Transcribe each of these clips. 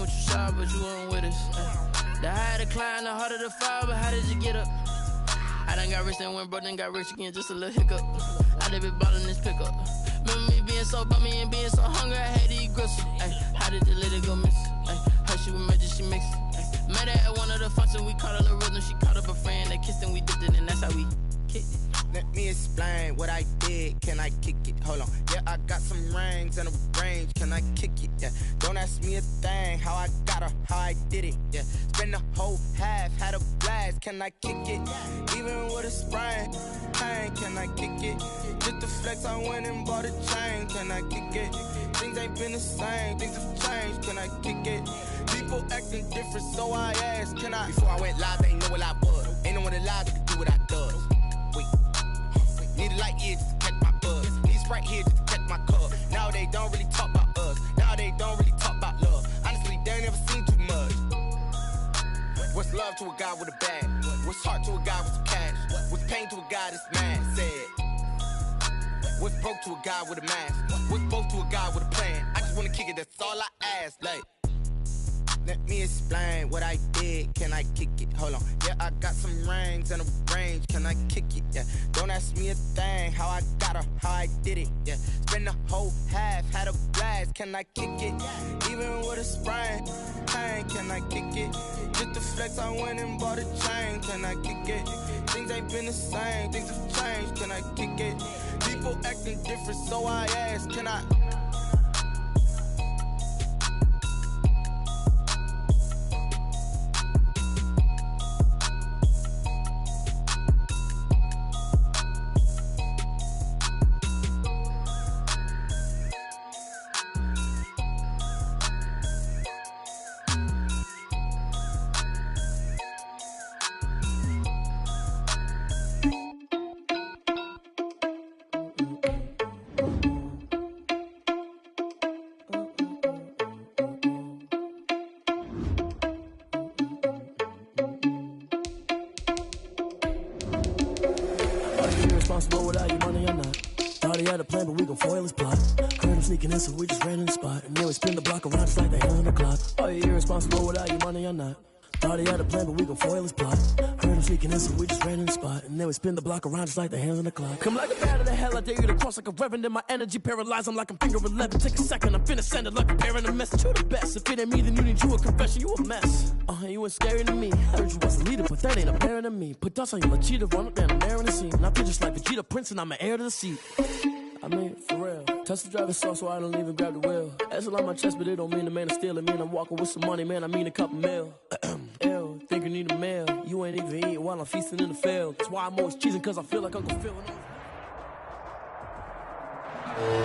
with you shy, but you weren't with us. The higher the climb, the harder the fall, but how did you get up? I done got rich and went broke, then got rich again, just a little hiccup. I done been ballin' this pickup. Remember me being so bummy and being so hungry, I had to eat gristle. How did the lady go miss? Her she was magic, she mixed. Met her at one of the functions, we caught her the rhythm. She caught up a friend, they kissed and we dipped it, and that's how we kicked it. Let me explain what I did. Can I kick it? Hold on. Yeah, I got some rings and a range. Can I kick it? Yeah. Don't ask me a thing. How I got her, how I did it. Yeah. Spend the whole half, had a blast. Can I kick it? Even with a sprain. Pain, can I kick it? Just the flex, I went and bought a chain. Can I kick it? Things ain't been the same. Things have changed. Can I kick it? People acting different, so I asked, can I? Before I went live, they ain't know what I was. Ain't no one alive that could do what I does. Wait. Need a light here just to catch my buzz. Need Sprite here just to catch my cup. Now they don't really talk about us. Now they don't really talk about love. Honestly, they ain't never seen too much. What's love to a guy with a bag? What's heart to a guy with some cash? What's pain to a guy that's mad? Said. What's broke to a guy with a mask? What's broke to a guy with a plan? I just wanna kick it, that's all I ask. Like, let me explain what I did. Can I kick it? Hold on. Yeah, I got some rings and a range. Can I kick it? Yeah. Don't ask me a thing. How I got her, how I did it. Yeah. Spend the whole half, had a blast. Can I kick it? Even with a sprain. Pain, can I kick it? Just the flex, I went and bought a chain. Can I kick it? Things ain't been the same. Things have changed. Can I kick it? People acting different, so I ask, can I? Responsible without your money or not. Thought he had a plan, but we gon' foil his plot. Heard him sneaking in, so we just ran in the spot. And then we spin the block around just like the hand on the clock. Are you irresponsible without your money or not? Thought he had a plan, but we gon' foil his plot. Heard him sneaking in, so we just ran in the spot. And then we spin the block around just like the hands on the clock. Come like a bat of the hell, I dare you to cross like a reverend. And my energy paralyzed, I'm like I'm finger 11. Take a second, I'm finna send it like a parent a message. You the best, if it ain't me, then you need you a confession. You a mess, you ain't scary to me. Heard you was a leader, but that ain't apparent to me. Put dust on you, cheetah, run up down the air in the scene. And I feel just like Vegeta Prince, and I'm an heir to the seat. I mean, for real. Touch the driver's sauce so I don't even grab the wheel. That's on my chest, but it don't mean the man is stealing. Mean I'm walking with some money, man, I mean a couple mil. Ew, think you need a meal. You ain't even eating while I'm feasting in the field. That's why I'm always cheesing, cause I feel like Uncle Phil.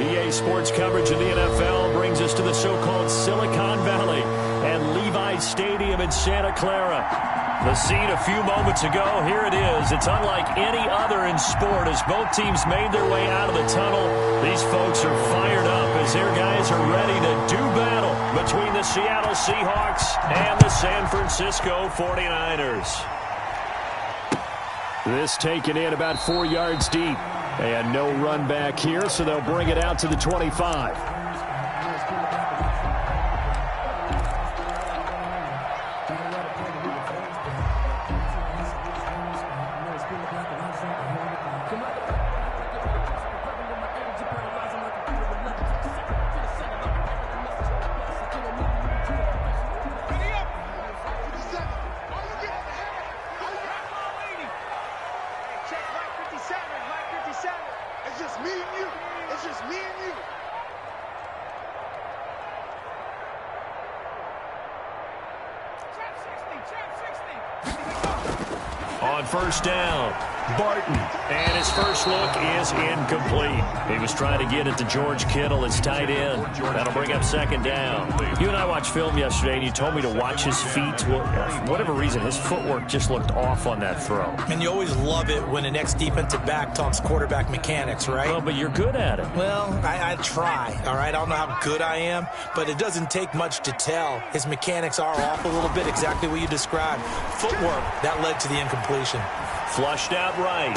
EA Sports coverage of the NFL brings us to the so-called Silicon Valley and Levi's Stadium in Santa Clara. The scene a few moments ago, here it is. It's unlike any other in sport as both teams made their way out of the tunnel. These folks are fired up as their guys are ready to do battle between the Seattle Seahawks and the San Francisco 49ers. This taken in about 4 yards deep. And no run back here, so they'll bring it out to the 25. On first down, Barton, and his first look is incomplete. He was trying to get it to George Kittle, his tight end. That'll bring up second down. You and I watched film yesterday, and you told me to watch his feet. Well, for whatever reason, his footwork just looked off on that throw. And you always love it when the next defensive back talks quarterback mechanics, right? Well, but you're good at it. Well, I try, all right? I don't know how good I am, but it doesn't take much to tell. His mechanics are off a little bit, exactly what you described. Footwork, that led to the incompletion. Flushed out right.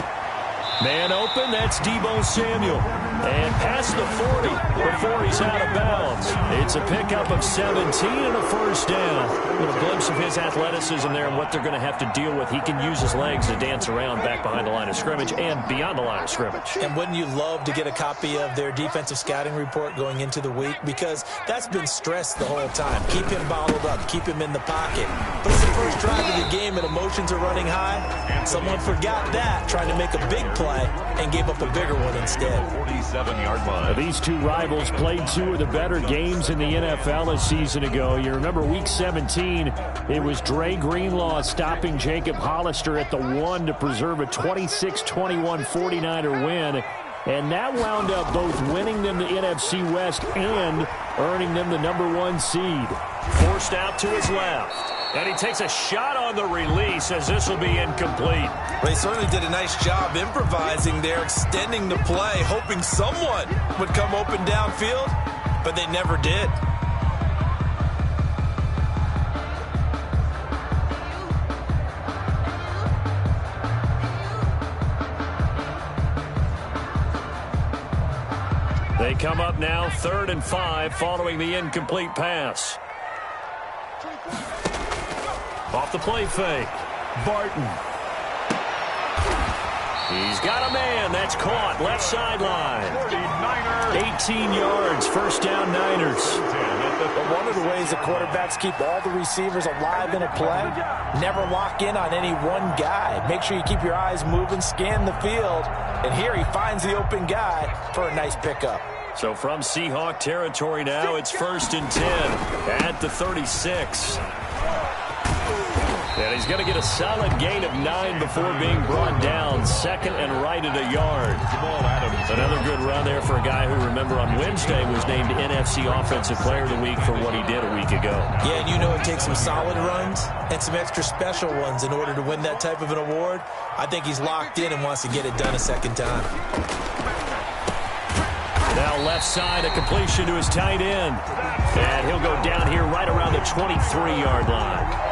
Man open, that's Deebo Samuel. And past the 40 before he's out of bounds. It's a pickup of 17 and a first down. A little glimpse of his athleticism there and what they're going to have to deal with. He can use his legs to dance around back behind the line of scrimmage and beyond the line of scrimmage. And wouldn't you love to get a copy of their defensive scouting report going into the week? Because that's been stressed the whole time. Keep him bottled up. Keep him in the pocket. But it's the first drive of the game and emotions are running high. Someone forgot that, trying to make a big play and gave up a bigger one instead. 47-yard line. These two rivals played two of the better games in the NFL a season ago. You remember week 17, it was Dre Greenlaw stopping Jacob Hollister at the 1 to preserve a 26-21 49er win. And that wound up both winning them the NFC West and earning them the #1 seed. Forced out to his left. And he takes a shot on the release as this will be incomplete. Well, he certainly did a nice job improvising there, extending the play, hoping someone would come open downfield, but they never did. They come up now 3rd and 5 following the incomplete pass. Off the play fake. Barton. He's got a man. That's caught. Left sideline. 18 yards. First down, Niners. But one of the ways the quarterbacks keep all the receivers alive in a play, never lock in on any one guy. Make sure you keep your eyes moving, scan the field. And here he finds the open guy for a nice pickup. So from Seahawk territory now, it's 1st and 10 at the 36. And he's going to get a solid gain of 9 before being brought down. 2nd and right at a yard. Another good run there for a guy who, remember, on Wednesday was named NFC Offensive Player of the Week for what he did a week ago. Yeah, and you know it takes some solid runs and some extra special ones in order to win that type of an award. I think he's locked in and wants to get it done a second time. Now left side, a completion to his tight end. And he'll go down here right around the 23-yard line.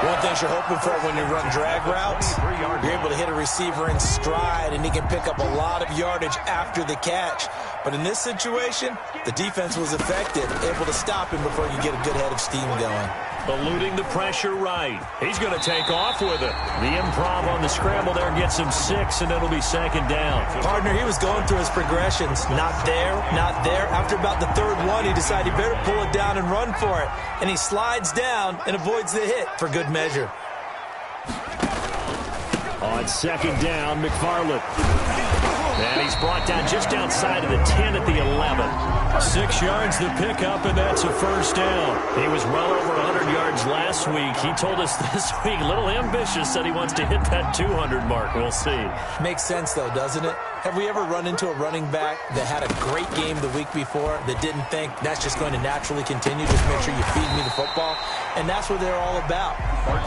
One thing you're hoping for when you run drag routes, you're able to hit a receiver in stride, and he can pick up a lot of yardage after the catch. But in this situation, the defense was effective, able to stop him before you get a good head of steam going. Eluding the pressure right. He's going to take off with it. The improv on the scramble there gets him 6, and it'll be 2nd down. Partner, he was going through his progressions. Not there, not there. After about the 3rd one, he decided he better pull it down and run for it. And he slides down and avoids the hit for good measure. On 2nd down, McFarland. And he's brought down just outside of the 10 at the 11. 6 yards the pickup, and that's a first down. He was well over 100 yards last week. He told us this week, a little ambitious, said he wants to hit that 200 mark. We'll see. Makes sense, though, doesn't it? Have we ever run into a running back that had a great game the week before that didn't think that's just going to naturally continue? Just make sure you feed me the football. And that's what they're all about.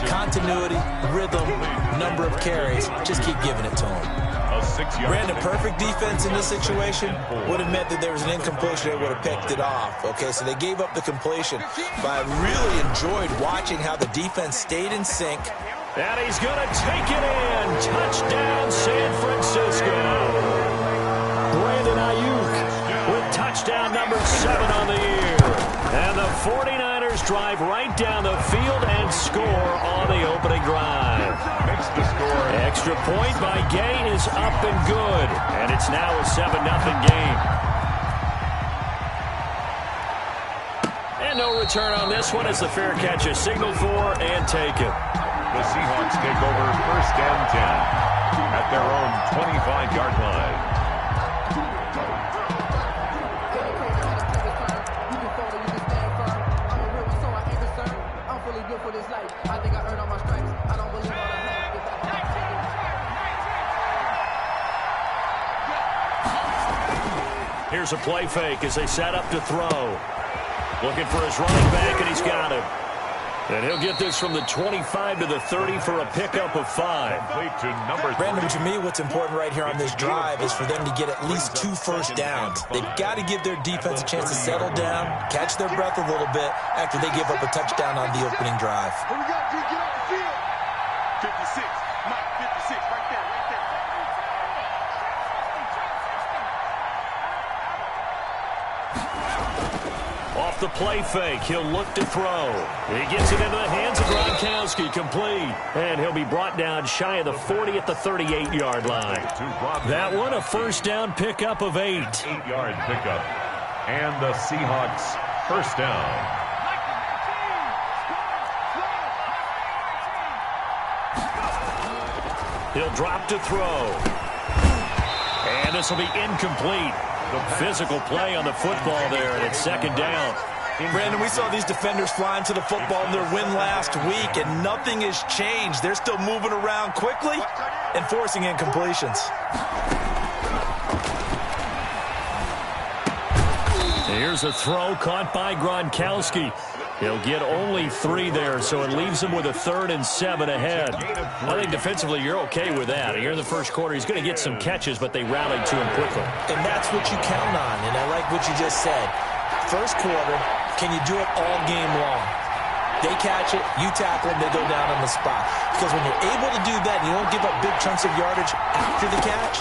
Continuity, rhythm, number of carries. Just keep giving it to them. Ran a perfect defense in this situation would have meant that there was an incompletion. They would have picked it off. Okay, so they gave up the completion. But I really enjoyed watching how the defense stayed in sync. And he's going to take it in. Touchdown, San Francisco. Brandon Ayuk with touchdown number 7 on the year. And the 49ers drive right down the field and score on the opening drive. Makes the score. Extra point by Gay is up and good. And it's now a 7-0 game. And no return on this one as the fair catch is signaled for and taken. The Seahawks take over 1st and 10 at their own 25-yard line. Here's a play fake as they set up to throw. Looking for his running back, and he's got him. And he'll get this from the 25 to the 30 for a pickup of 5. Brandon, to me, what's important right here on this drive is for them to get at least 2 first downs. They've got to give their defense a chance to settle down, catch their breath a little bit after they give up a touchdown on the opening drive. Here we go, G, get off the field. 56, Mike, 56, right there, right there. Off the play fake, he'll look to throw. He gets it into the hands of Gronkowski, complete. And he'll be brought down shy of the 40 at the 38-yard line. That one, a first down pickup of 8. 8-yard pickup. And the Seahawks first down. He'll drop to throw. And this will be incomplete. Physical play on the football there, and it's second down. Brandon, we saw these defenders flying to the football in their win last week, and nothing has changed. They're still moving around quickly and forcing incompletions. Here's a throw caught by Gronkowski. He'll get only 3 there, so it leaves him with a 3rd and 7 ahead. I think defensively you're okay with that. Here in the first quarter, he's going to get some catches, but they rallied to him quickly. And that's what you count on, and I like what you just said. First quarter, can you do it all game long? They catch it, you tackle them, they go down on the spot. Because when you're able to do that and you don't give up big chunks of yardage after the catch,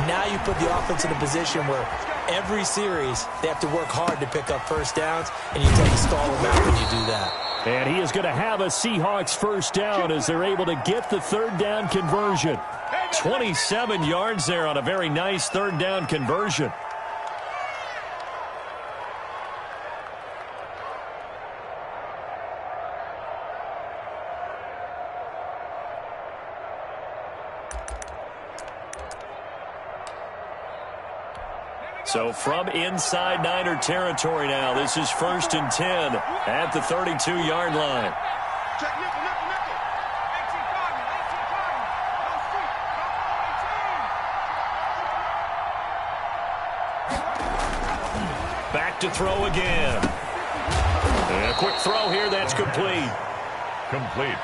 now you put the offense in a position where every series they have to work hard to pick up first downs, and you tend to stall them out when you do that. And he is going to have a Seahawks first down as they're able to get the 3rd down conversion. 27 yards there on a very nice 3rd down conversion. So from inside Niner territory now, this is 1st and 10 at the 32-yard line. Back to throw again. And a quick throw here, that's complete.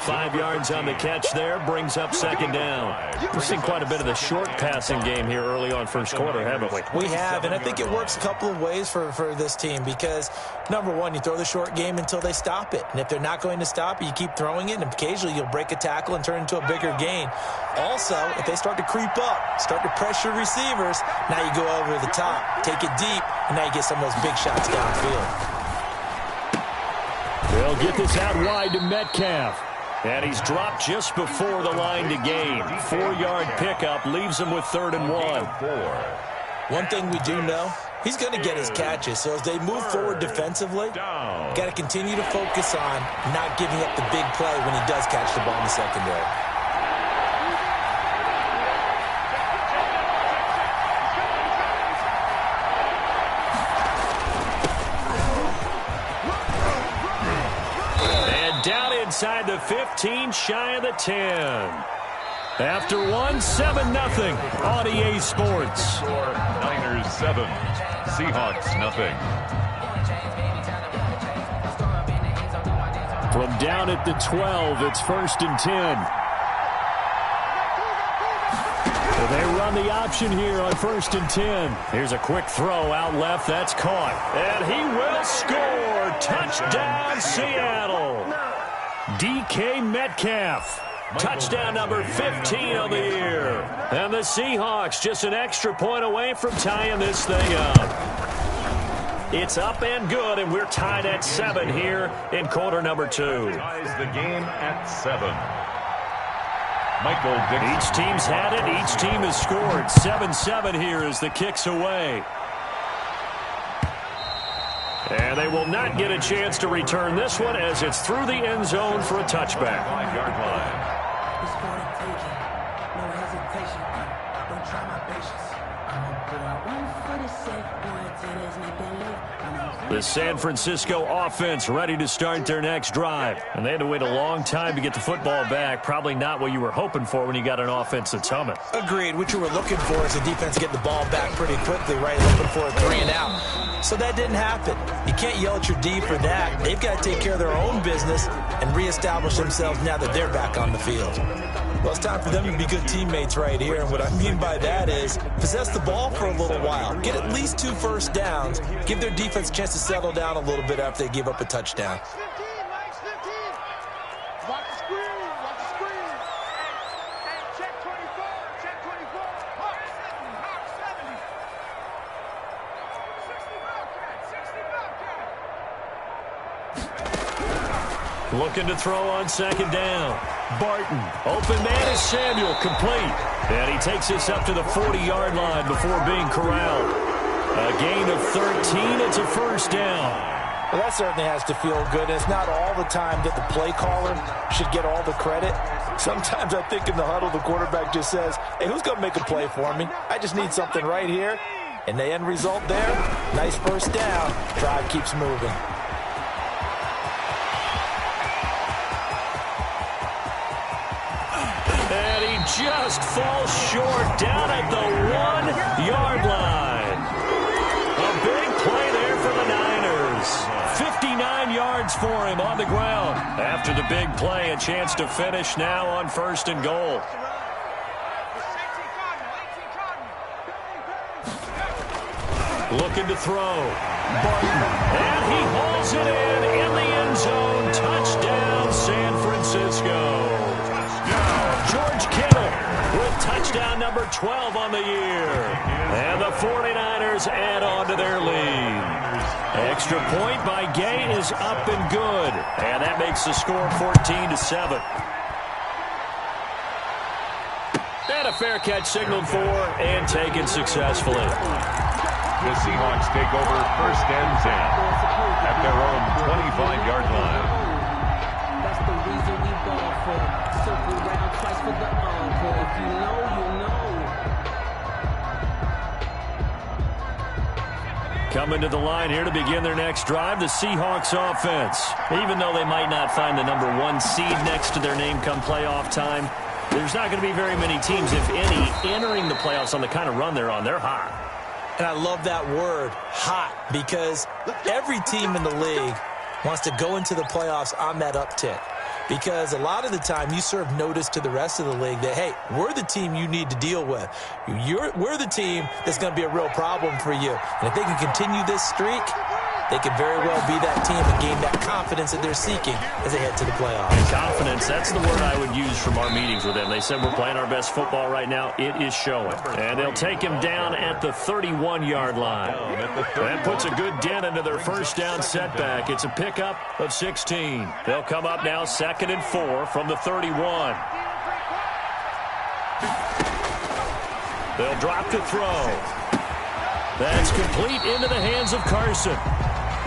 5 yards on the catch there, brings up second down. We've seen quite a bit of the short passing game here early on first quarter, haven't we? We have, and I think it works a couple of ways for this team because, number one, you throw the short game until they stop it. And if they're not going to stop it, you keep throwing it, and occasionally you'll break a tackle and turn it into a bigger gain. Also, if they start to creep up, start to pressure receivers, now you go over the top, take it deep, and now you get some of those big shots downfield. They'll get this out wide to Metcalf. And he's dropped just before the line to gain. 4-yard pickup leaves him with 3rd and 1. One thing we do know, he's going to get his catches. So as they move forward defensively, got to continue to focus on not giving up the big play when he does catch the ball in the secondary. Inside the 15, shy of the 10. After 7-0 on EA Sports. Niners 7, Seahawks nothing. From down at the 12, it's 1st and 10. They run the option here on 1st and 10. Here's a quick throw out left. That's caught. And he will score. Touchdown, Seattle. DK Metcalf. Touchdown number 15 of the year. And the Seahawks just an extra point away from tying this thing up. It's up and good, and we're tied at 7 here in quarter number 2. Ties the game at 7. Michael Dixon. Each team's had it. Each team has scored. 7-7 here as the kick's away. And they will not get a chance to return this one as it's through the end zone for a touchback. 5-yard line. The San Francisco offense ready to start their next drive. And they had to wait a long time to get the football back. Probably not what you were hoping for when you got an offense that's humming. Agreed. What you were looking for is the defense get the ball back pretty quickly, right? Looking for a 3 and out. So that didn't happen. You can't yell at your D for that. They've got to take care of their own business and reestablish themselves now that they're back on the field. Well, it's time for them to be good teammates right here. And what I mean by that is possess the ball for a little while. Get at least 2 first downs. Give their defense a chance to settle down a little bit after they give up a touchdown. Looking to throw on second down. Barton. Open man is Samuel. Complete. And he takes this up to the 40-yard line before being corralled. A gain of 13. It's a first down. Well, that certainly has to feel good. It's not all the time that the play caller should get all the credit. Sometimes I think in the huddle, the quarterback just says, hey, who's going to make a play for me? I just need something right here. And the end result there, nice first down. Drive keeps moving. And he just falls short down at the 1-yard line. A big play there for the Niners. 59 yards for him on the ground. After the big play, a chance to finish now on 1st and goal. Looking to throw. Barton. And he hauls it in the end zone. Touchdown, San Francisco. George Kittle with touchdown number 12 on the year. And the 49ers add on to their lead. Extra point by Gay is up and good. And that makes the score 14-7. And a fair catch signaled for and taken successfully. The Seahawks take over 1st and 10 at their own 25-yard line. That's the reason we ball for. Circle round twice for the encore. If you know, you know. Coming to the line here to begin their next drive, the Seahawks offense. Even though they might not find the number 1 seed next to their name come playoff time, there's not going to be very many teams, if any, entering the playoffs on the kind of run they're on. They're hot. And I love that word, hot, because every team in the league wants to go into the playoffs on that uptick. Because a lot of the time you serve notice to the rest of the league that, hey, we're the team you need to deal with. We're the team that's going to be a real problem for you. And if they can continue this streak, they could very well be that team and gain that confidence that they're seeking as they head to the playoffs. And confidence, that's the word I would use from our meetings with them. They said we're playing our best football right now. It is showing. And they'll take him down at the 31-yard line. That puts a good dent into their first down setback. It's a pickup of 16. They'll come up now 2nd and 4 from the 31. They'll drop to throw. That's complete into the hands of Carson.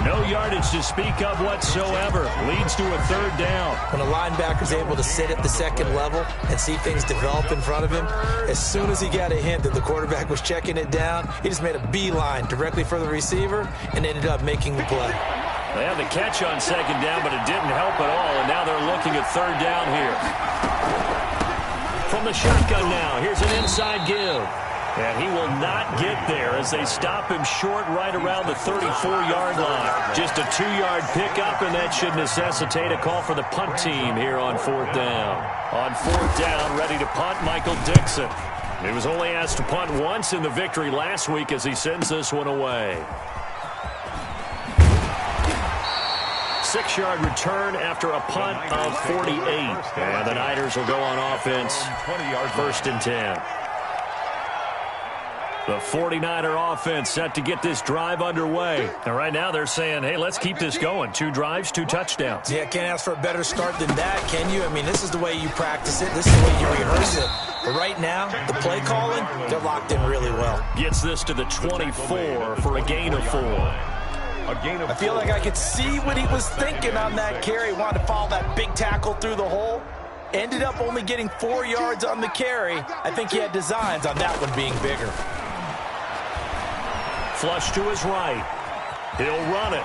No yardage to speak of whatsoever. Leads to a 3rd down. When a linebacker's able to sit at the 2nd level and see things develop in front of him, as soon as he got a hint that the quarterback was checking it down, he just made a beeline directly for the receiver and ended up making the play. They had the catch on 2nd down, but it didn't help at all, and now they're looking at 3rd down here. From the shotgun now, here's an inside give. And he will not get there as they stop him short right around the 34-yard line. Just a 2-yard pickup, and that should necessitate a call for the punt team here on 4th down. On 4th down, ready to punt, Michael Dixon. He was only asked to punt once in the victory last week as he sends this one away. 6-yard return after a punt of 48. And the Niners will go on offense, 1st and 10. The 49er offense set to get this drive underway. And right now they're saying, hey, let's keep this going. 2 drives, 2 touchdowns. Yeah, can't ask for a better start than that, can you? I mean, this is the way you practice it. This is the way you rehearse it. But right now, the play calling, they're locked in really well. Gets this to the 24 for a gain of 4. I feel like I could see what he was thinking on that carry. Wanted to follow that big tackle through the hole. Ended up only getting 4 yards on the carry. I think he had designs on that one being bigger. Flush to his right. He'll run it.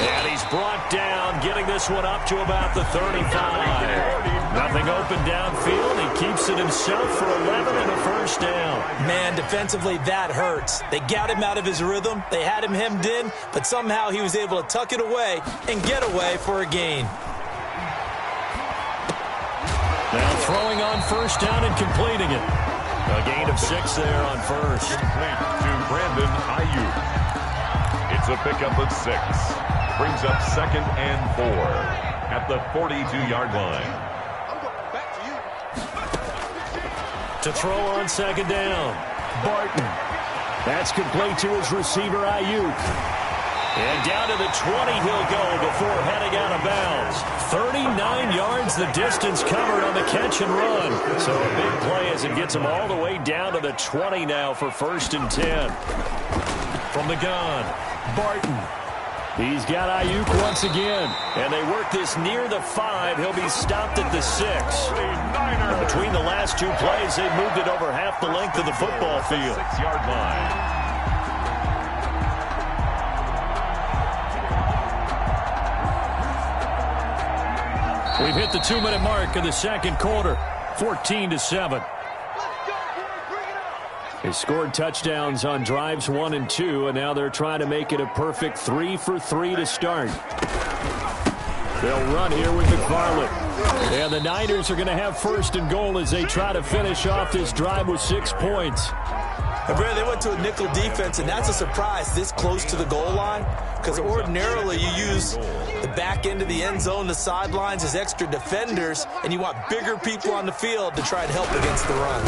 And he's brought down, getting this one up to about the 35. Nothing open downfield. He keeps it himself for 11 and a 1st down. Man, defensively, that hurts. They got him out of his rhythm. They had him hemmed in, but somehow he was able to tuck it away and get away for a gain. Now throwing on 1st down and completing it. A gain of 6 there on 1st. Complete to Brandon Ayuk. It's a pickup of 6. Brings up 2nd and 4 at the 42-yard line. To throw on 2nd down. Barton. That's complete to his receiver, Ayuk. And down to the 20 he'll go before heading out of bounds. 39 yards the distance covered on the catch and run. So a big play as it gets him all the way down to the 20 now for 1st and 10. From the gun, Barton. He's got Ayuk once again. And they work this near the 5. He'll be stopped at the 6. Between the last 2 plays, they've moved it over half the length of the football field. 6-yard line. We've hit the 2-minute mark of the second quarter, 14-7. They scored touchdowns on drives 1 and 2, and now they're trying to make it a perfect 3 for 3 to start. They'll run here with McFarland. And the Niners are going to have 1st and goal as they try to finish off this drive with 6 points. And Brad, they went to a nickel defense, and that's a surprise this close to the goal line, because ordinarily you use the back end of the end zone, the sidelines as extra defenders, and you want bigger people on the field to try and help against the run.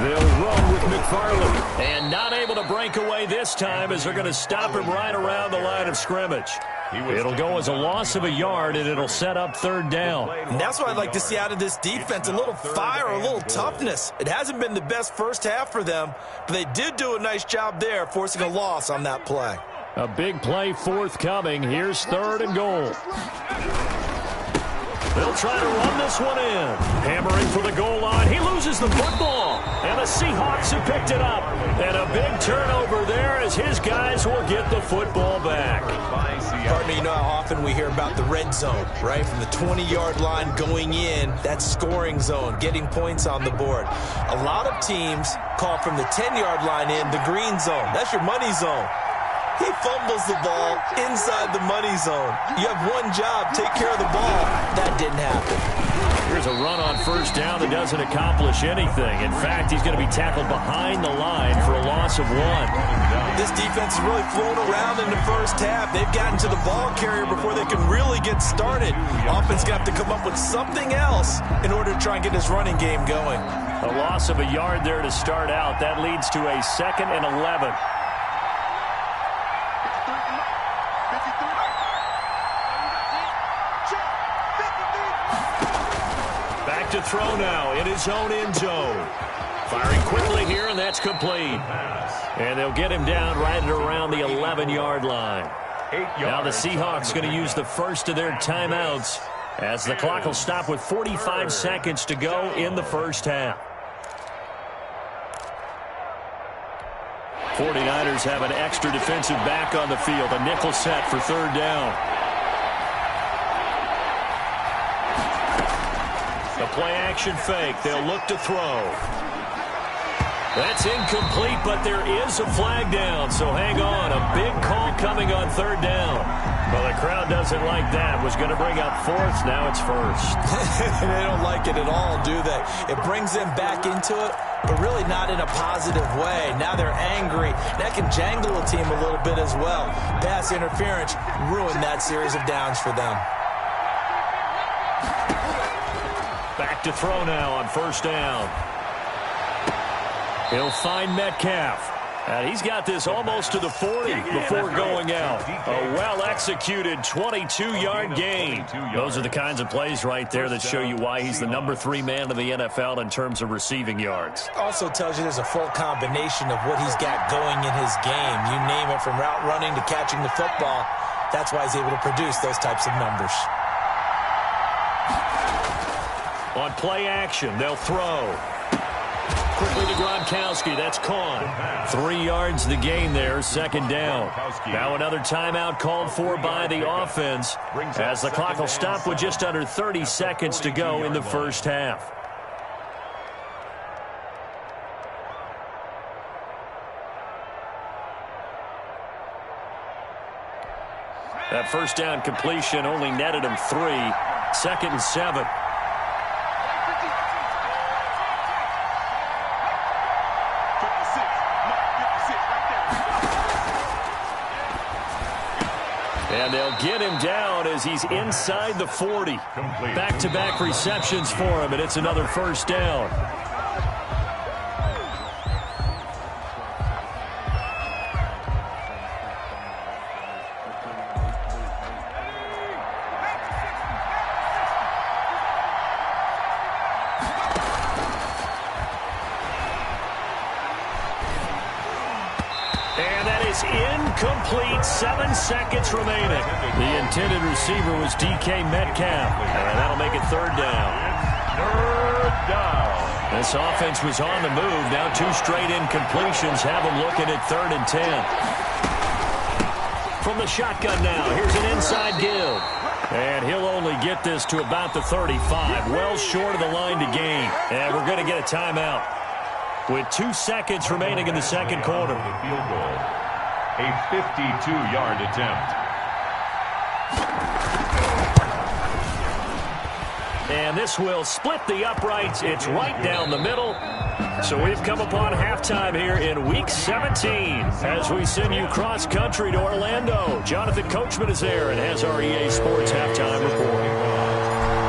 They'll run with McFarland, and not able to break away this time as they're going to stop him right around the line of scrimmage. It'll go as a loss of a yard, and it'll set up 3rd down. And that's what I'd like to see out of this defense, a little fire, a little toughness. It hasn't been the best first half for them, but they did do a nice job there, forcing a loss on that play. A big play forthcoming. Here's 3rd and goal. They'll try to run this one in. Hammering for the goal line. He loses the football. And the Seahawks have picked it up. And a big turnover there as his guys will get the football back. Partner, you know how often we hear about the red zone, right? From the 20-yard line going in, that scoring zone, getting points on the board. A lot of teams call from the 10-yard line in the green zone. That's your money zone. He fumbles the ball inside the money zone. You have one job, take care of the ball. That didn't happen. Here's a run on 1st down that doesn't accomplish anything. In fact, he's going to be tackled behind the line for a loss of 1. This defense has really flown around in the first half. They've gotten to the ball carrier before they can really get started. Offense going to have to come up with something else in order to try and get his running game going. A loss of a yard there to start out. That leads to a 2nd and 11. To throw now in his own end zone. Firing quickly here, and that's complete. And they'll get him down right at around the 11-yard line. Now the Seahawks going to use the first of their timeouts as the clock will stop with 45 seconds to go in the first half. 49ers have an extra defensive back on the field. A nickel set for 3rd down. The play-action fake. They'll look to throw. That's incomplete, but there is a flag down, so hang on. A big call coming on 3rd down. Well, the crowd doesn't like that. Was going to bring up 4th. Now it's 1st. They don't like it at all, do they? It brings them back into it, but really not in a positive way. Now they're angry. That can jangle a team a little bit as well. Pass interference ruined that series of downs for them. Back to throw now on 1st down. He'll find Metcalf. And he's got this almost to the 40 before going out. A well-executed 22-yard gain. Those are the kinds of plays right there that show you why he's the number 3 man in the NFL in terms of receiving yards. Also tells you there's a full combination of what he's got going in his game. You name it, from route running to catching the football. That's why he's able to produce those types of numbers. On play action, they'll throw. Quickly to Gronkowski. That's caught. 3 yards the gain there, 2nd down. Now another timeout called for by the offense as the clock will stop with just under 30 seconds to go in the first half. That 1st down completion only netted him 3. 2nd and 7. And they'll get him down as he's inside the 40. Back-to-back receptions for him, and it's another 1st down. is incomplete. 7 seconds remaining. The intended receiver was DK Metcalf, and that'll make it third down. Third down. This offense was on the move. Now 2 straight incompletions have them looking at 3rd and 10. From the shotgun now, here's an inside give. And he'll only get this to about the 35, well short of the line to gain. And we're going to get a timeout with 2 seconds remaining in the second quarter. Field goal. A 52-yard attempt. And this will split the uprights. It's right down the middle. So we've come upon halftime here in Week 17 as we send you cross-country to Orlando. Jonathan Coachman is there and has our EA Sports halftime report.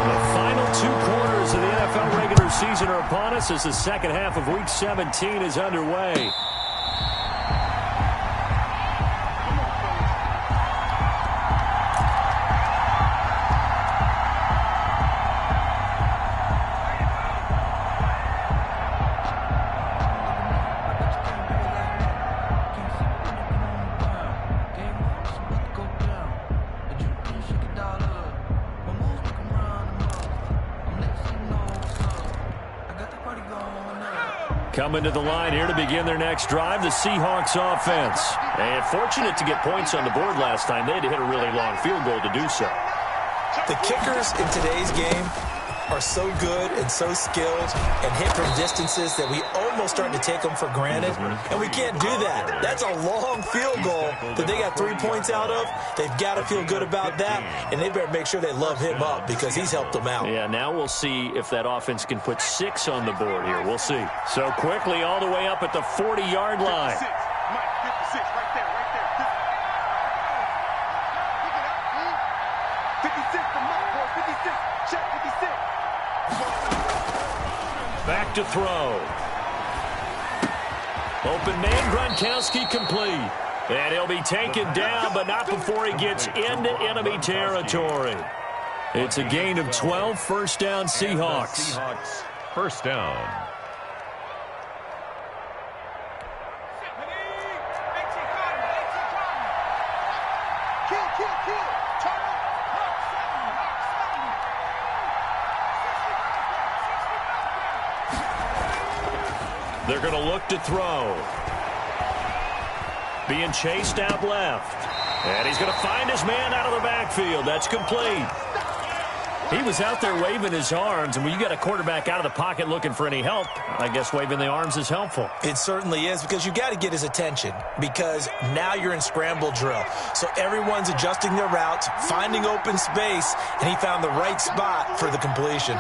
The final 2 quarters of the NFL regular season are upon us as the second half of Week 17 is underway. Coming to the line here to begin their next drive, the Seahawks offense. And fortunate to get points on the board last time. They had to hit a really long field goal to do so. The kickers in today's game are so good and so skilled and hit from distances that we almost start to take them for granted. And we can't do that. That's a long field goal that they got 3 points out of. They've got to feel good about that, and they better make sure they love him up because he's helped them out. Yeah, now we'll see if that offense can put 6 on the board here. We'll see. So quickly all the way up at the 40-yard line. 56, Mike, 56, right there, right there. 56 for Mike, boy, 56. Check 56. Back to throw. Open man, Gronkowski complete. And he'll be taken down, but not before he gets into enemy territory. It's a gain of 12, first down Seahawks. Seahawks, first down. They're going to look to throw. Being chased out left. And he's going to find his man out of the backfield. That's complete. He was out there waving his arms, and when you got a quarterback out of the pocket looking for any help, I guess waving the arms is helpful. It certainly is, because you got to get his attention, because now you're in scramble drill. So everyone's adjusting their routes, finding open space, and he found the right spot for the completion.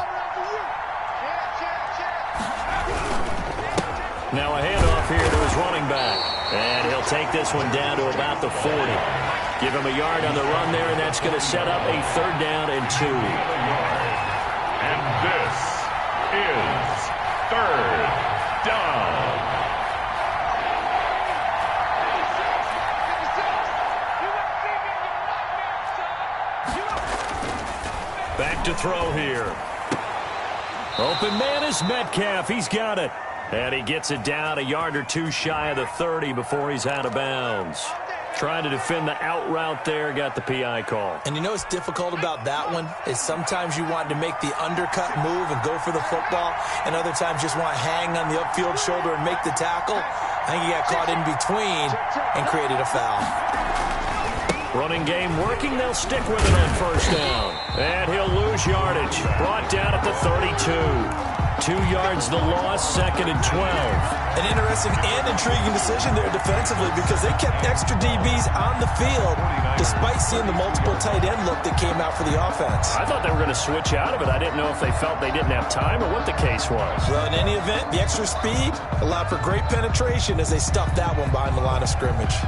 Now a handoff here to his running back. And he'll take this one down to about the 40. Give him a yard on the run there, and that's going to set up a 3rd down and 2. And this is 3rd down. Back to throw here. Open man is Metcalf. He's got it. And he gets it down a yard or 2 shy of the 30 before he's out of bounds. Trying to defend the out route there, got the PI call. And you know what's difficult about that one is sometimes you want to make the undercut move and go for the football, and other times just want to hang on the upfield shoulder and make the tackle. I think he got caught in between and created a foul. Running game working, they'll stick with it on first down. And he'll lose yardage. Brought down at the 32. 2 yards the loss, 2nd and 12. An interesting and intriguing decision there defensively, because they kept extra DBs on the field despite seeing the multiple tight end look that came out for the offense. I thought they were going to switch out of it. I didn't know if they felt they didn't have time or what the case was. Well, in any event, the extra speed allowed for great penetration as they stuffed that one behind the line of scrimmage.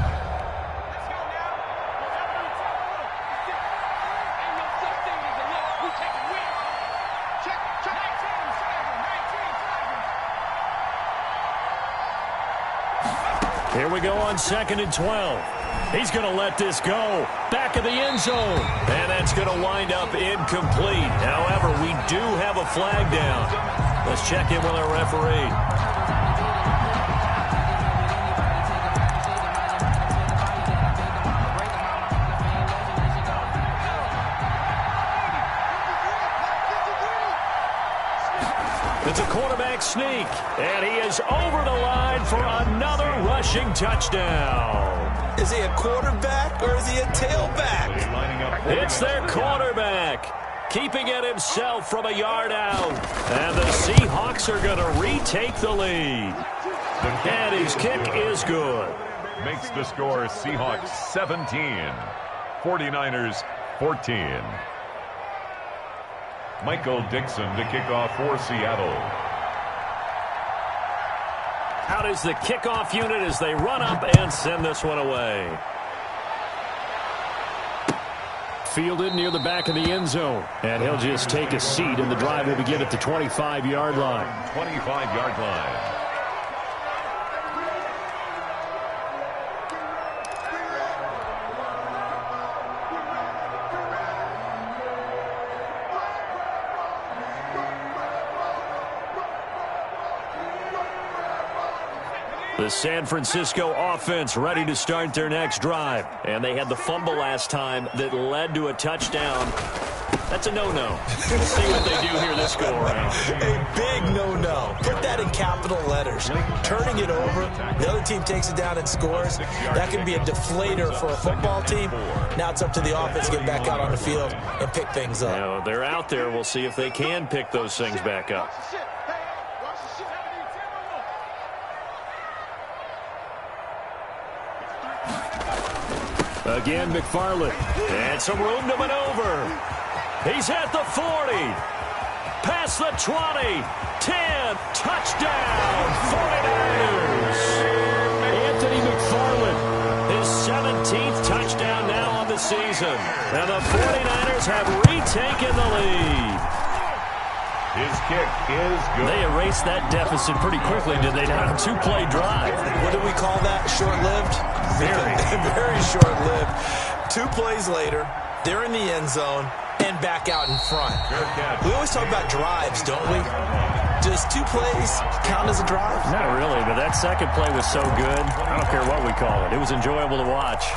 Here we go on 2nd and 12. He's going to let this go. Back of the end zone. And that's going to wind up incomplete. However, we do have a flag down. Let's check in with our referee. It's a quarterback sneak, and he is over the line for another rushing touchdown. Is he a quarterback or is he a tailback? It's their quarterback, keeping it himself from a yard out. And the Seahawks are going to retake the lead. And his kick is good. Makes the score Seahawks 17, 49ers 14. Michael Dixon to kick off for Seattle. Out is the kickoff unit as they run up and send this one away. Fielded near the back of the end zone. And he'll just take a seat, and the drive will begin at the 25-yard line. 25-yard line. The San Francisco offense ready to start their next drive. And they had the fumble last time that led to a touchdown. That's a no-no. We'll see what they do here this go-around. A big no-no. Put that in capital letters. Turning it over, the other team takes it down and scores. That can be a deflator for a football team. Now it's up to the offense to get back out on the field and pick things up. Now, they're out there. We'll see if they can pick those things back up. Again, McFarland. And some room to maneuver. He's at the 40. Past the 20. 10. Touchdown. 49ers. Anthony McFarland. His 17th touchdown now on the season. And the 49ers have retaken the lead. His kick is good. They erased that deficit pretty quickly, did they not? A two-play drive. What do we call that? Short-lived? Very short-lived. 2 plays later, they're in the end zone and back out in front. We always talk about drives, don't we? Does 2 plays count as a drive? Not really, but that second play was so good. I don't care what we call it. It was enjoyable to watch.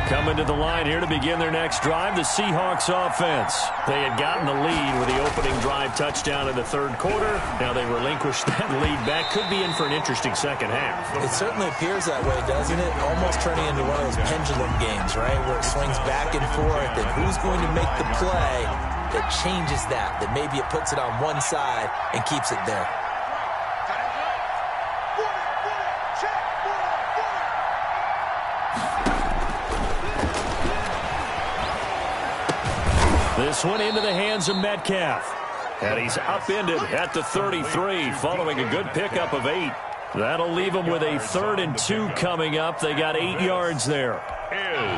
Coming to the line here to begin their next drive, the Seahawks offense. They had gotten the lead with the opening drive touchdown in the third quarter. Now they relinquished that lead back. Could be in for an interesting second half. It certainly appears that way, doesn't it? Almost turning into one of those pendulum games, right? Where it swings back and forth, and who's going to make the play that changes that maybe it puts it on one side and keeps it there. This one into the hands of Metcalf. And he's upended at the 33 following a good pickup of 8. That'll leave them with a 3rd and 2 coming up. They got 8 yards there.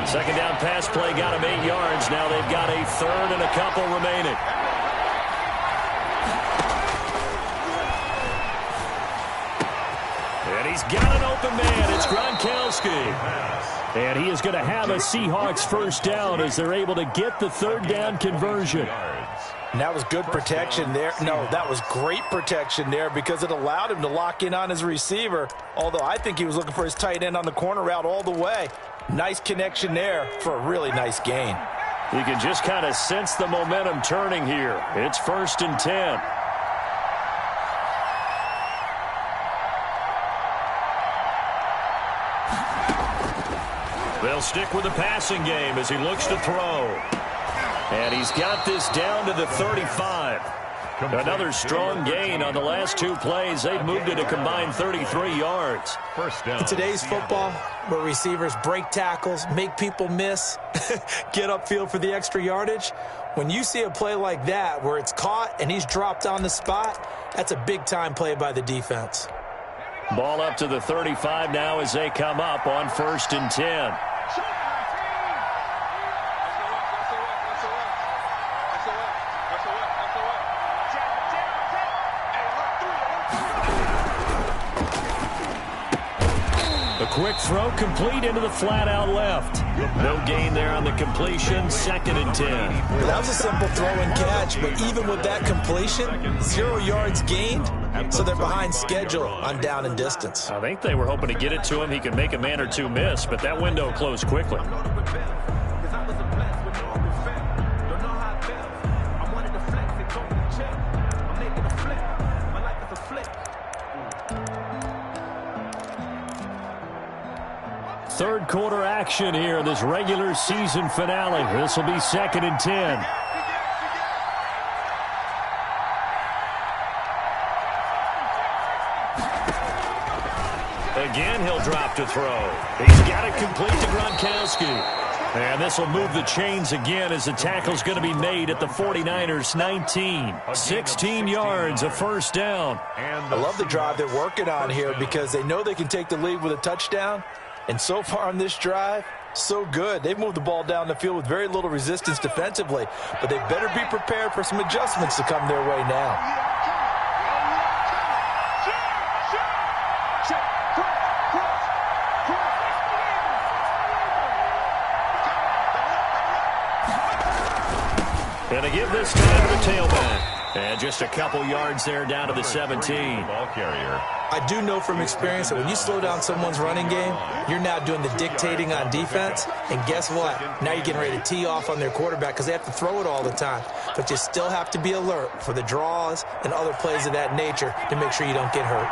Second down pass play got them 8 yards. Now they've got a 3rd and a couple remaining. And he's got an open man. It's Gronkowski. And he is going to have a Seahawks first down as they're able to get the 3rd down conversion. And that was good protection there. No, that was great protection there because it allowed him to lock in on his receiver. Although I think he was looking for his tight end on the corner route all the way. Nice connection there for a really nice gain. You can just kind of sense the momentum turning here. It's 1st and 10. They'll stick with the passing game as he looks to throw. And he's got this down to the 35. Another strong gain on the last 2 plays. They've moved it a combined 33 yards. First down. In today's football, where receivers break tackles, make people miss, get upfield for the extra yardage, when you see a play like that where it's caught and he's dropped on the spot, that's a big-time play by the defense. Ball up to the 35 now as they come up on 1st and 10. A quick throw complete into the flat out left. No gain there on the completion. 2nd and 10. That was a simple throw and catch, but even with that completion, 0 yards gained, so they're behind schedule on down and distance. I think they were hoping to get it to him. He could make a man or 2 miss, but that window closed quickly. quarter action here, this regular season finale. This will be 2nd and 10. Again, he'll drop to throw. He's got it complete to Gronkowski. And this will move the chains again as the tackle's going to be made at the 49ers 19. 16 yards, a first down. I love the drive they're working on here because they know they can take the lead with a touchdown. And so far on this drive, so good. They've moved the ball down the field with very little resistance defensively. But they better be prepared for some adjustments to come their way now. And to give this time to the tailback. And just a couple yards there down to the 17. Ball carrier. I do know from experience that when you slow down someone's running game, you're now doing the dictating on defense. And guess what? Now you're getting ready to tee off on their quarterback because they have to throw it all the time. But you still have to be alert for the draws and other plays of that nature to make sure you don't get hurt.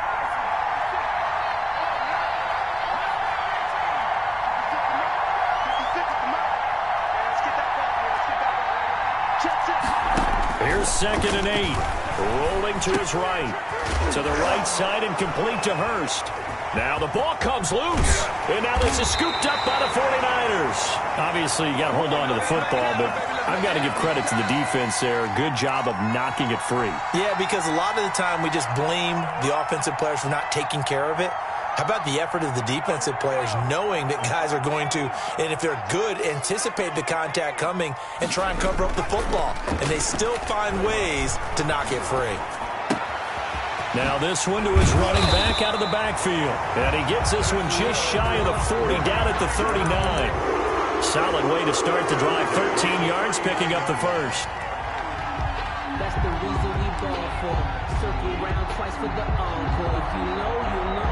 Here's 2nd and 8. Rolling to his right. To the right side and complete to Hurst. Now the ball comes loose. And now this is scooped up by the 49ers. Obviously, you got to hold on to the football, but I've got to give credit to the defense there. Good job of knocking it free. Yeah, because a lot of the time we just blame the offensive players for not taking care of it. How about the effort of the defensive players knowing that guys are going to, and if they're good, anticipate the contact coming and try and cover up the football. And they still find ways to knock it free. Now this one to his running back out of the backfield. And he gets this one just shy of the 40, down at the 39. Solid way to start the drive. 13 yards, picking up the first. That's the reason we ball for. Circle round twice for the encore. If you know, you know.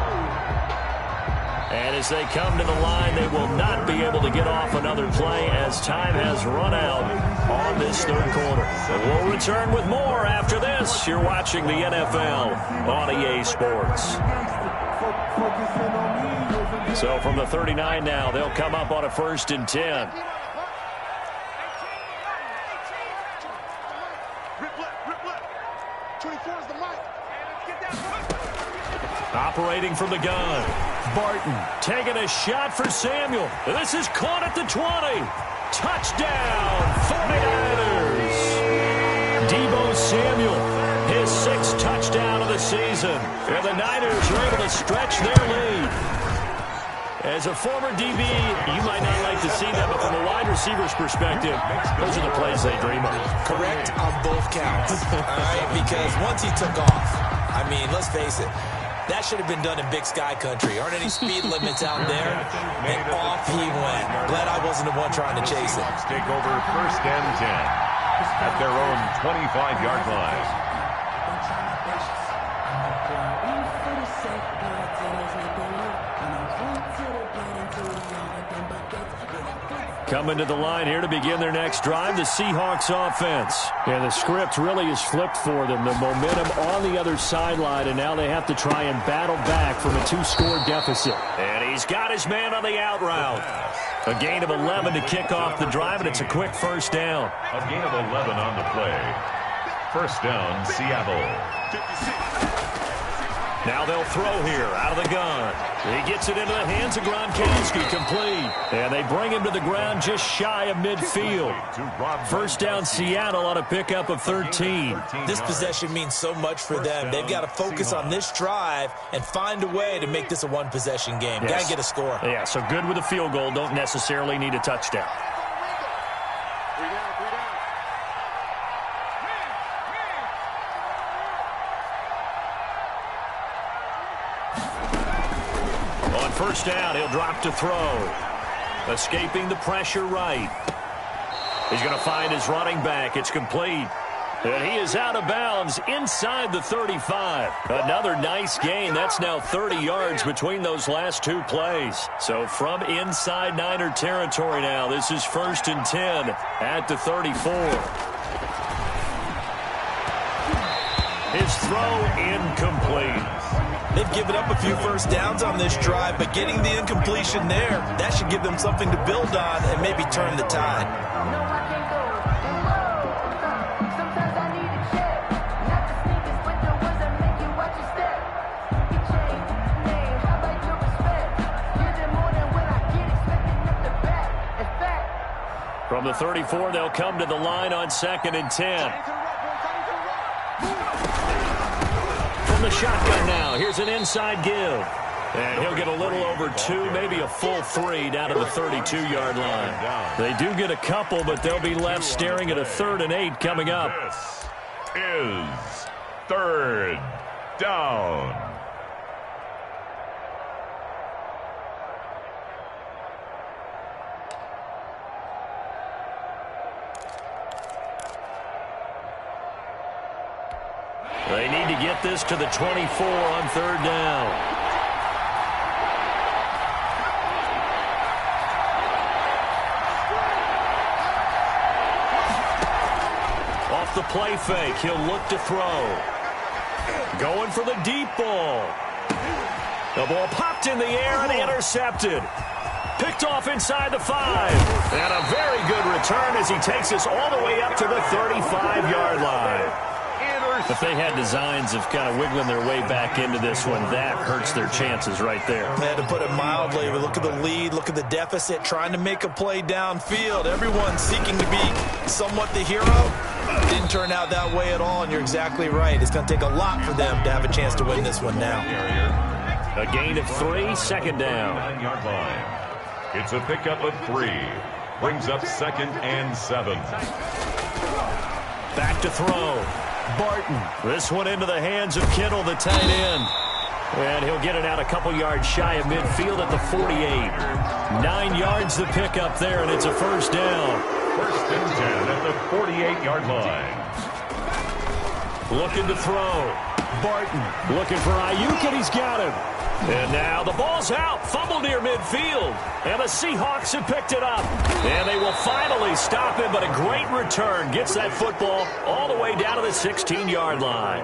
And as they come to the line, they will not be able to get off another play as time has run out on this third quarter. And we'll return with more after this. You're watching the NFL on EA Sports. So from the 39 now, they'll come up on a 1st and 10. Operating from the gun. Barton taking a shot for Samuel. This is caught at the 20. Touchdown, 49ers. Deebo Samuel, his 6th touchdown of the season. And the Niners are able to stretch their lead. As a former DB, you might not like to see that, but from a wide receiver's perspective, those are the plays they dream of. Correct on both counts. All right, because once he took off, I mean, let's face it, that should have been done in Big Sky country. Aren't any speed limits out there? And off he went. Glad I wasn't the one trying to chase him. Take over 1st and 10 at their own 25-yard line. Coming to the line here to begin their next drive, the Seahawks offense. And the script really is flipped for them. The momentum on the other sideline, and now they have to try and battle back from a 2-score deficit. And he's got his man on the out route. A gain of 11 to kick off the drive, and it's a quick first down. A gain of 11 on the play. First down, Seattle. Now they'll throw here out of the gun. He gets it into the hands of Gronkowski, complete. And they bring him to the ground just shy of midfield. First down, Seattle on a pickup of 13. This possession means so much for them. They've got to focus on this drive and find a way to make this a one-possession game. Yes. Got to get a score. Yeah, so good with a field goal. Don't necessarily need a touchdown. First down, he'll drop to throw. Escaping the pressure right. He's going to find his running back. It's complete. And he is out of bounds inside the 35. Another nice gain. That's now 30 yards between those last 2 plays. So from inside Niner territory now, this is 1st and 10 at the 34. His throw incomplete. They've given up a few first downs on this drive, but getting the incompletion there, that should give them something to build on and maybe turn the tide. From the 34, they'll come to the line on 2nd and 10. From the shotgun now, here's an inside give. And he'll get a little over 2, maybe a full 3 down to the 32-yard line. They do get a couple, but they'll be left staring at a 3rd and 8 coming up. This is 3rd down. They need to get this to the 24 on 3rd down. Off the play fake, he'll look to throw. Going for the deep ball. The ball popped in the air and intercepted. Picked off inside the 5. And a very good return as he takes us all the way up to the 35-yard line. If they had designs of kind of wiggling their way back into this one, that hurts their chances right there. To put it mildly, we look at the lead, look at the deficit, trying to make a play downfield. Everyone seeking to be somewhat the hero. Didn't turn out that way at all, and you're exactly right. It's going to take a lot for them to have a chance to win this one now. A gain of 3, 2nd down. 9-yard line. It's a pickup of 3. Brings up 2nd and 7. Back to throw. Barton. This one into the hands of Kittle, the tight end. And he'll get it out a couple yards shy of midfield at the 48. 9 yards the pickup there, and it's a 1st down. 1st and 10 at the 48-yard line. Looking to throw. Barton looking for Ayuk, and he's got him. And now the ball's out. Fumble near midfield. And the Seahawks have picked it up. And they will finally stop him, but a great return. Gets that football all the way down to the 16-yard line.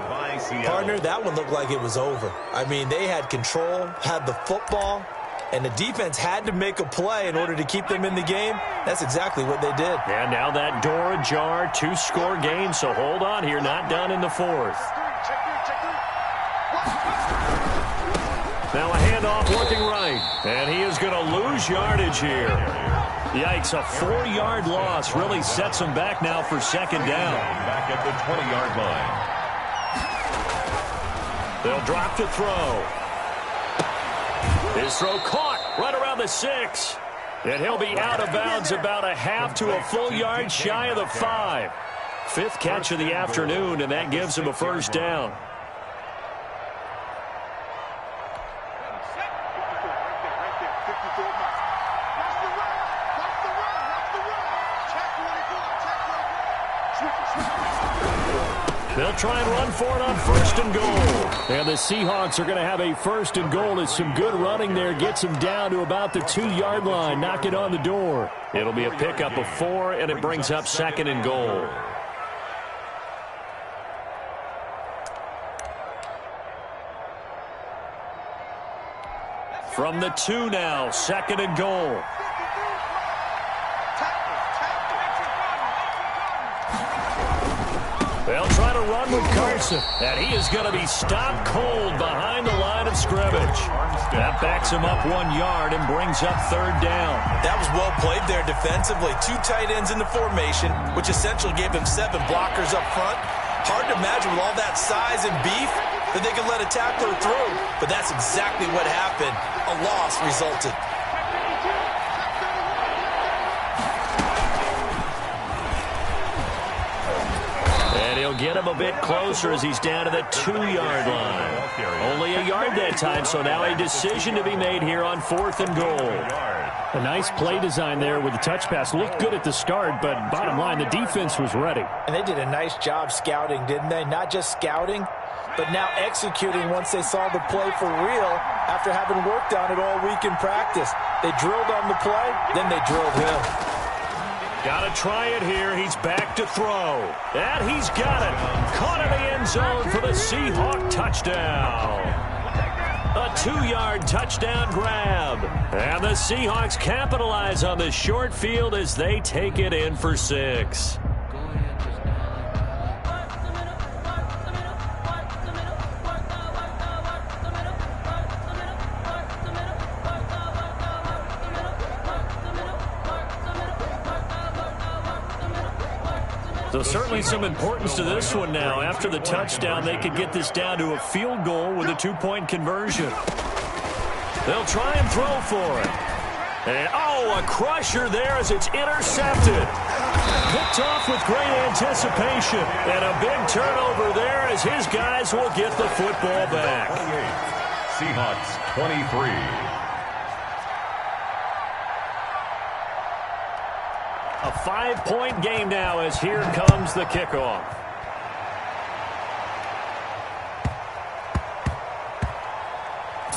Partner, that one looked like it was over. I mean, they had control, had the football, and the defense had to make a play in order to keep them in the game. That's exactly what they did. And now that door ajar, 2-score game, so hold on here, not done in the 4th. Now a handoff looking right, and he is going to lose yardage here. Yikes, a 4-yard loss really sets him back now for 2nd down. Back at the 20-yard line. They'll drop to throw. His throw caught right around the 6. And he'll be out of bounds about a half to a full yard shy of the 5. 5th catch of the afternoon, and that gives him a 1st down. They'll try and run for it on 1st and goal. And the Seahawks are going to have a 1st and goal. It's some good running there. Gets him down to about the 2-yard line. Knock it on the door. It'll be a pickup of 4, and it brings up 2nd and goal. From the 2 now, 2nd and goal. They'll try to run with Carson, and he is going to be stopped cold behind the line of scrimmage. That backs him up 1 yard and brings up 3rd down. That was well played there defensively. 2 tight ends in the formation, which essentially gave them 7 blockers up front. Hard to imagine with all that size and beef that they could let a tackler through, but that's exactly what happened. A loss resulted. He'll get him a bit closer as he's down to the 2-yard line. Only a yard that time, so now a decision to be made here on 4th and goal. A nice play design there with the touch pass. Looked good at the start, but bottom line, the defense was ready. And they did a nice job scouting, didn't they? Not just scouting, but now executing once they saw the play for real after having worked on it all week in practice. They drilled on the play, then they drilled him. Got to try it here. He's back to throw. And he's got it. Caught in the end zone for the Seahawk touchdown. A 2-yard touchdown grab. And the Seahawks capitalize on the short field as they take it in for 6. So certainly some importance to this one now. After the touchdown, they could get this down to a field goal with a 2-point conversion. They'll try and throw for it. And, a crusher there as it's intercepted. Picked off with great anticipation. And a big turnover there as his guys will get the football back. Seahawks 23. A 5-point game now as here comes the kickoff.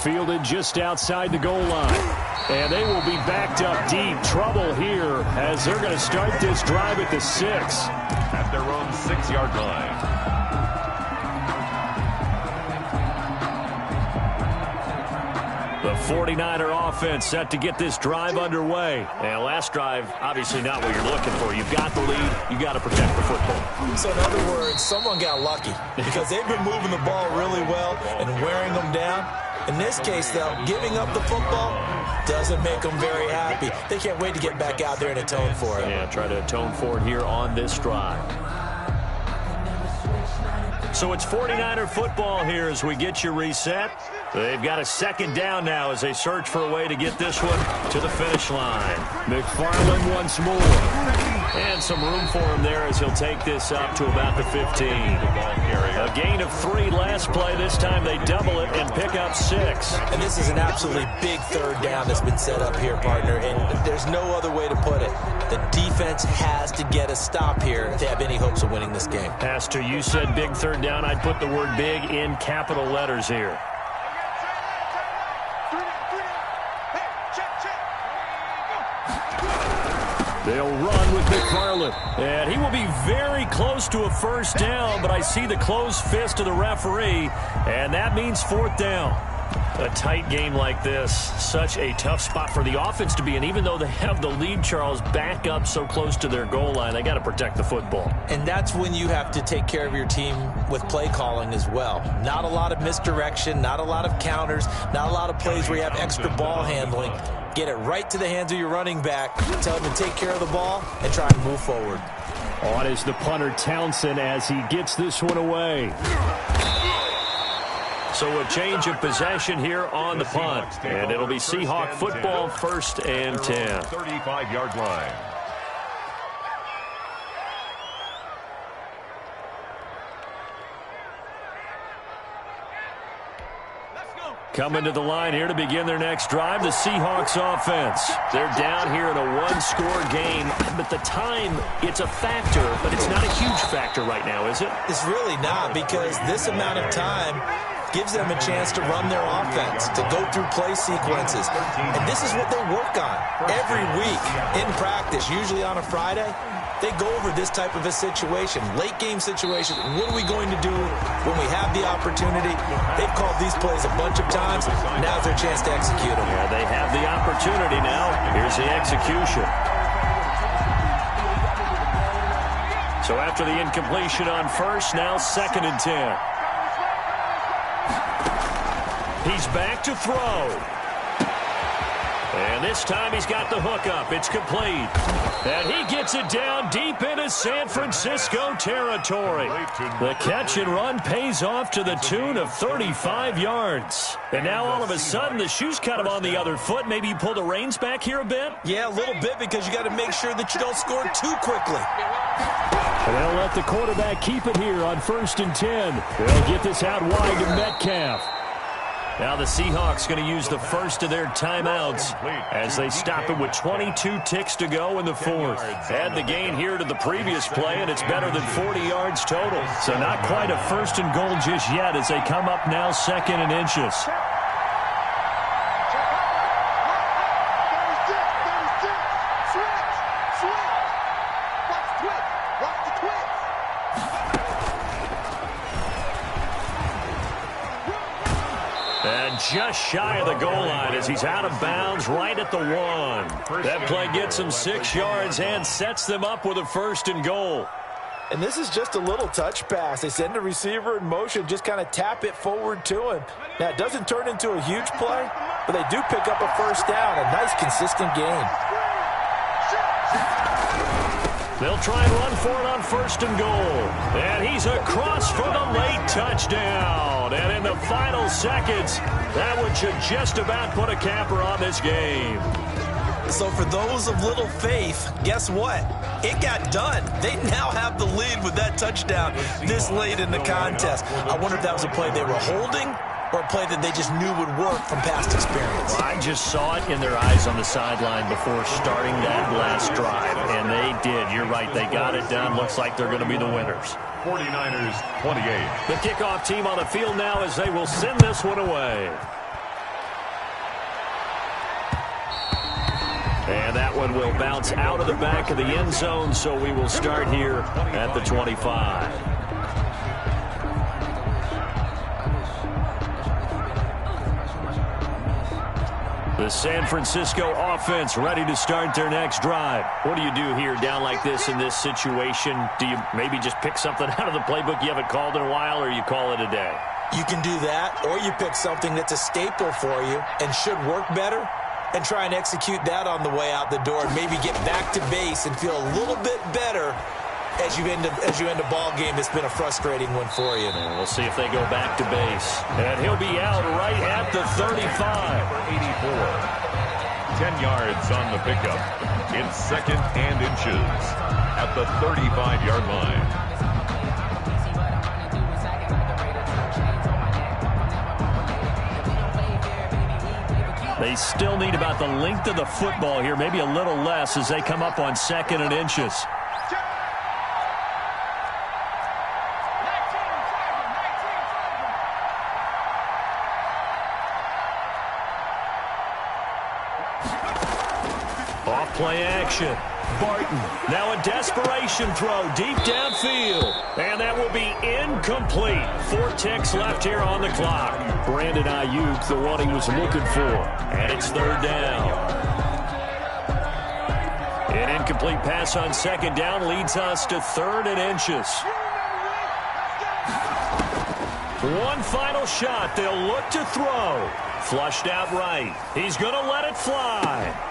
Fielded just outside the goal line. And they will be backed up deep. Trouble here as they're going to start this drive at the 6. At their own 6-yard line. The 49er offense set to get this drive underway. And last drive, obviously not what you're looking for. You've got the lead. You've got to protect the football. So in other words, someone got lucky because they've been moving the ball really well and wearing them down. In this case, though, giving up the football doesn't make them very happy. They can't wait to get back out there and atone for it. Yeah, try to atone for it here on this drive. So it's 49er football here as we get you reset. They've got a second down now as they search for a way to get this one to the finish line. McFarland once more. And some room for him there as he'll take this up to about the 15. A gain of 3 last play. This time they double it and pick up 6. And this is an absolutely big third down that's been set up here, partner. And there's no other way to put it. The defense has to get a stop here if they have any hopes of winning this game. Pastor, you said big third down. I'd put the word big in capital letters here. They'll run with McFarland. And he will be very close to a first down, but I see the closed fist of the referee, and that means 4th down. A tight game like this, such a tough spot for the offense to be in. Even though they have the lead, Charles, back up so close to their goal line, they got to protect the football. And that's when you have to take care of your team with play calling as well. Not a lot of misdirection, not a lot of counters, not a lot of plays where you have extra ball handling. Get it right to the hands of your running back, tell him to take care of the ball, and try and move forward. On is the punter, Townsend, as he gets this one away. So a change of possession here on the punt. And it'll be Seahawk football, 1st and 10. 35-yard line. Coming to the line here to begin their next drive, the Seahawks offense. They're down here in a 1-score game, but the time, it's a factor, but it's not a huge factor right now, is it? It's really not, because this amount of time gives them a chance to run their offense, to go through play sequences. And this is what they work on every week in practice, usually on a Friday. They go over this type of a situation, late game situation. What are we going to do when we have the opportunity? They've called these plays a bunch of times. Now's their chance to execute them. Yeah, they have the opportunity now. Here's the execution. So after the incompletion on first, now 2nd and 10. He's back to throw. And this time he's got the hook up. It's complete. And he gets it down deep into San Francisco territory. The catch and run pays off to the tune of 35 yards. And now all of a sudden the shoe's kind of on the other foot. Maybe you pull the reins back here a bit? Yeah, a little bit, because you got to make sure that you don't score too quickly. And they'll let the quarterback keep it here on 1st and 10. They'll get this out wide to Metcalf. Now the Seahawks going to use the first of their timeouts as they stop it with 22 ticks to go in the 4th. Add the gain here to the previous play, and it's better than 40 yards total. So not quite a 1st and goal just yet as they come up now 2nd and inches. just shy of the goal line as he's out of bounds right at the 1. That play gets him 6 yards and sets them up with a 1st and goal. And this is just a little touch pass. They send the receiver in motion, just kind of tap it forward to him. Now, it doesn't turn into a huge play, but they do pick up a 1st down, a nice, consistent gain. They'll try and run for it on 1st and goal. And he's across for the late touchdown. And in the final seconds, that one should just about put a capper on this game. So for those of little faith, guess what? It got done. They now have the lead with that touchdown this late in the contest. I wonder if that was a play they were holding or a play that they just knew would work from past experience. I just saw it in their eyes on the sideline before starting that last drive, and they did. You're right. They got it done. Looks like they're going to be the winners. 49ers 28. The kickoff team on the field now as they will send this one away. And that one will bounce out of the back of the end zone, so we will start here at the 25. The San Francisco offense ready to start their next drive. What do you do here down like this in this situation? Do you maybe just pick something out of the playbook you haven't called in a while, or you call it a day? You can do that, or you pick something that's a staple for you and should work better, and try and execute that on the way out the door and maybe get back to base and feel a little bit better as you end a ball game that's been a frustrating one for you. And we'll see if they go back to base. And he'll be out right at the 35. 84. 10 yards on the pickup. It's 2nd and inches at the 35-yard line. They still need about the length of the football here, maybe a little less as they come up on 2nd and inches. Off play action. Barton, now a desperation throw deep downfield. And that will be incomplete. 4 ticks left here on the clock. Brandon Ayuk, the one he was looking for. And it's 3rd down. An incomplete pass on 2nd down leads us to 3rd and inches. One final shot. They'll look to throw. Flushed out right. He's going to let it fly.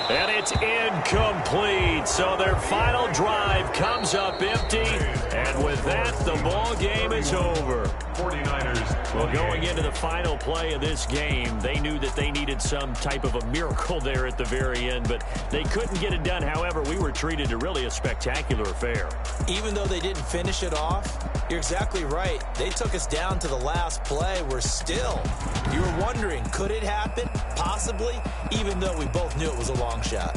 And it's incomplete. So their final drive comes up empty. And with that, the ball game is over. 49ers. Well, going into the final play of this game, they knew that they needed some type of a miracle there at the very end, but they couldn't get it done. However, we were treated to really a spectacular affair. Even though they didn't finish it off, you're exactly right. They took us down to the last play. You were wondering, could it happen? Possibly, even though we both knew it was a long shot.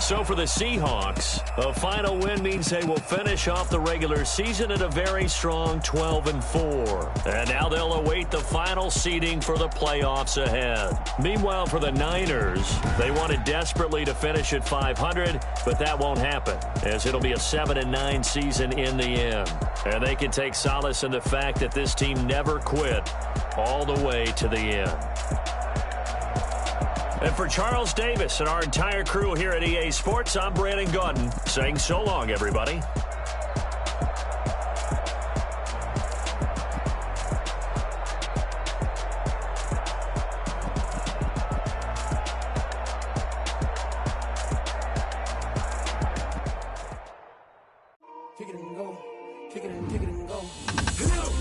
So for the Seahawks, a final win means they will finish off the regular season at a very strong 12-4. And now they'll await the final seeding for the playoffs ahead. Meanwhile, for the Niners, they wanted desperately to finish at 500, but that won't happen, as it'll be a 7-9 season in the end. And they can take solace in the fact that this team never quit all the way to the end. And for Charles Davis and our entire crew here at EA Sports, I'm Brandon Gaudin saying so long, everybody. Kick it and go. Kick it and go.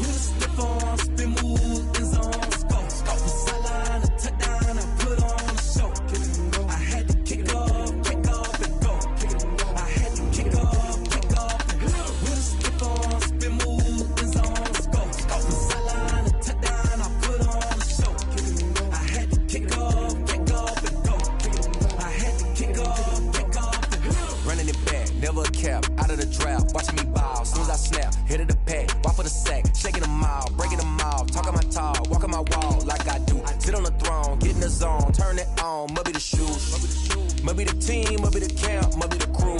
Step on, spin, move, end zone, go. Off the sideline, a touchdown, I put on a show. Kick it and go. I had to kick off and go. Kick it and go. I had to kick off and go. Step on, spin, move, end zone, go. Off the sideline, a touchdown, I put on a show. Kick it and go. I had to kick off and go. Kick it and go. I had to kick off and go. Running it back, never a cap, out of the draft, watching me ball, soon as I snap, hit of the pack, walk for the sack, shaking them all, breaking them off, talking my talk, walking my wall like I do, sit on the throne, get in the zone, turn it on, must be the shoes, must be the team, must be the camp, must be the crew,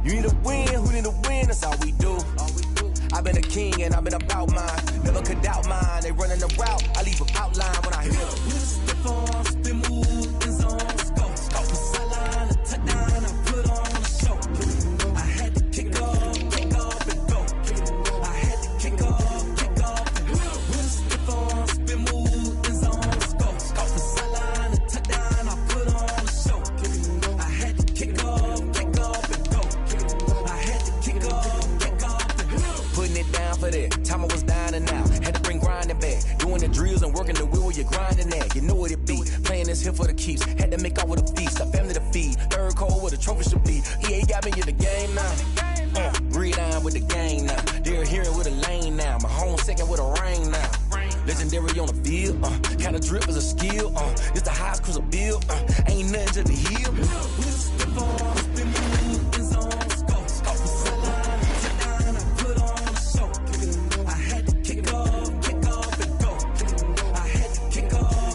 you need a win, who need a win, that's all we do, I've been a king and I've been about mine, never could doubt mine, they running around grinding that, you know what it be. Playing this here for the keeps, had to make out with a feast, a family to feed. Third cold with a trophy should be. EA got me in the game now. Read on with the gang now. They're hearing with a lane now. My home second with a rain now. Legendary on the field, kinda drip is a skill, it's the highest cruiser bill, ain't nothing to the hill. I had to kick off and go. I had to kick off.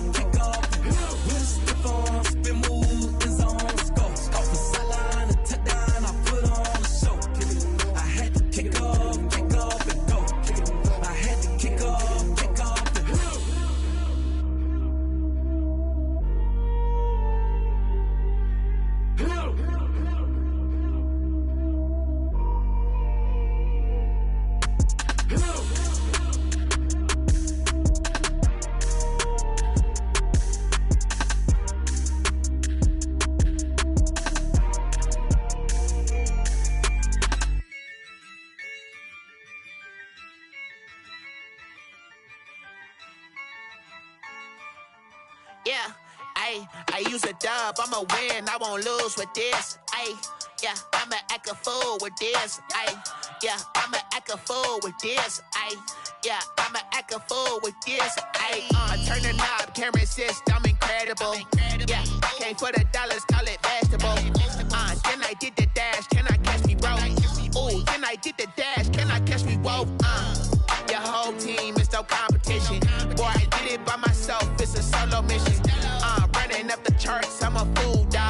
With a stiff arm, spin move, is on scope. Off the sideline, a touchdown, I put on a show. I had to kick off and go. I had to kick off. Yeah, I use a dub, I'ma win, I won't lose with this. Yeah, I'ma act a fool with this. Yeah, I'ma act a fool with this. Yeah, I'ma act a fool with this. I turn the knob, can't resist, I'm incredible. Yeah, came for the dollars, call it vegetable. Then I did the dash, can I catch me, bro? Ooh, then I did the dash, can I catch me, whoa? Your whole team is no competition. Boy, I did it by myself, it's a solo mission.